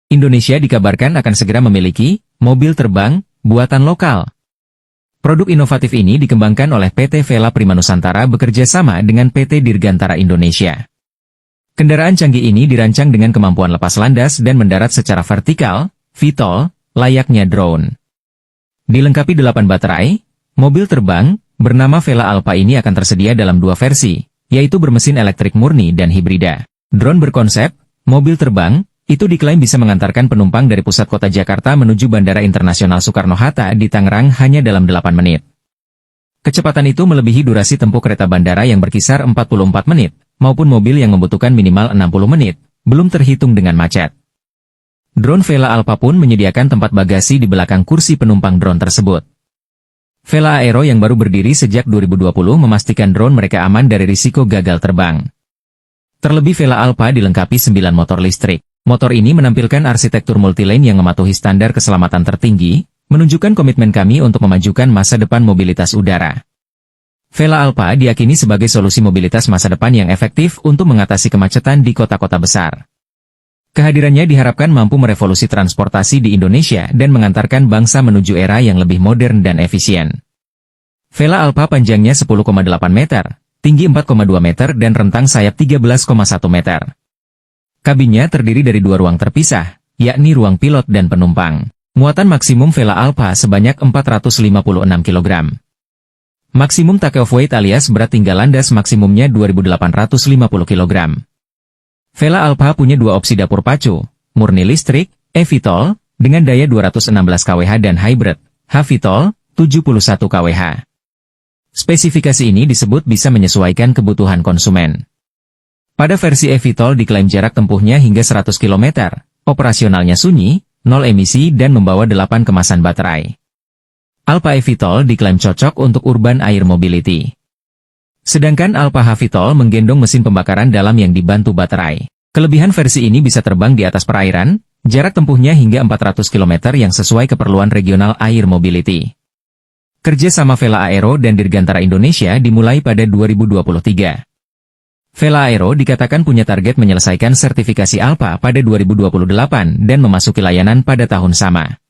Indonesia dikabarkan akan segera memiliki mobil terbang buatan lokal. Produk inovatif ini dikembangkan oleh PT Vela Primanusantara bekerja sama dengan PT Dirgantara Indonesia. Kendaraan canggih ini dirancang dengan kemampuan lepas landas dan mendarat secara vertikal, VTOL, layaknya drone. Dilengkapi 8 baterai, mobil terbang bernama Vela Alpha ini akan tersedia dalam 2 versi, yaitu bermesin elektrik murni dan hibrida. Drone berkonsep mobil terbang itu diklaim bisa mengantarkan penumpang dari pusat kota Jakarta menuju Bandara Internasional Soekarno-Hatta di Tangerang hanya dalam 8 menit. Kecepatan itu melebihi durasi tempuh kereta bandara yang berkisar 44 menit, maupun mobil yang membutuhkan minimal 60 menit, belum terhitung dengan macet. Drone Vela Alpha pun menyediakan tempat bagasi di belakang kursi penumpang drone tersebut. Vela Aero yang baru berdiri sejak 2020 memastikan drone mereka aman dari risiko gagal terbang. Terlebih Vela Alpha dilengkapi 9 motor listrik. Motor ini menampilkan arsitektur multilane yang mematuhi standar keselamatan tertinggi, menunjukkan komitmen kami untuk memajukan masa depan mobilitas udara. Vela Alpha diyakini sebagai solusi mobilitas masa depan yang efektif untuk mengatasi kemacetan di kota-kota besar. Kehadirannya diharapkan mampu merevolusi transportasi di Indonesia dan mengantarkan bangsa menuju era yang lebih modern dan efisien. Vela Alpha panjangnya 10,8 meter, tinggi 4,2 meter dan rentang sayap 13,1 meter. Kabinnya terdiri dari 2 ruang terpisah, yakni ruang pilot dan penumpang. Muatan maksimum Vela Alpha sebanyak 456 kg. Maksimum take-off weight alias berat tinggal landas maksimumnya 2.850 kg. Vela Alpha punya 2 opsi dapur pacu, murni listrik, eVTOL, dengan daya 216 kWh dan hybrid, HVTOL, 71 kWh. Spesifikasi ini disebut bisa menyesuaikan kebutuhan konsumen. Pada versi eVTOL diklaim jarak tempuhnya hingga 100 km, operasionalnya sunyi, 0 emisi dan membawa 8 kemasan baterai. Alpha eVTOL diklaim cocok untuk urban air mobility. Sedangkan Alpha HVTOL menggendong mesin pembakaran dalam yang dibantu baterai. Kelebihan versi ini bisa terbang di atas perairan, jarak tempuhnya hingga 400 km yang sesuai keperluan regional air mobility. Kerja sama Vela Aero dan Dirgantara Indonesia dimulai pada 2023. Vela Aero dikatakan punya target menyelesaikan sertifikasi Alpha pada 2028 dan memasuki layanan pada tahun sama.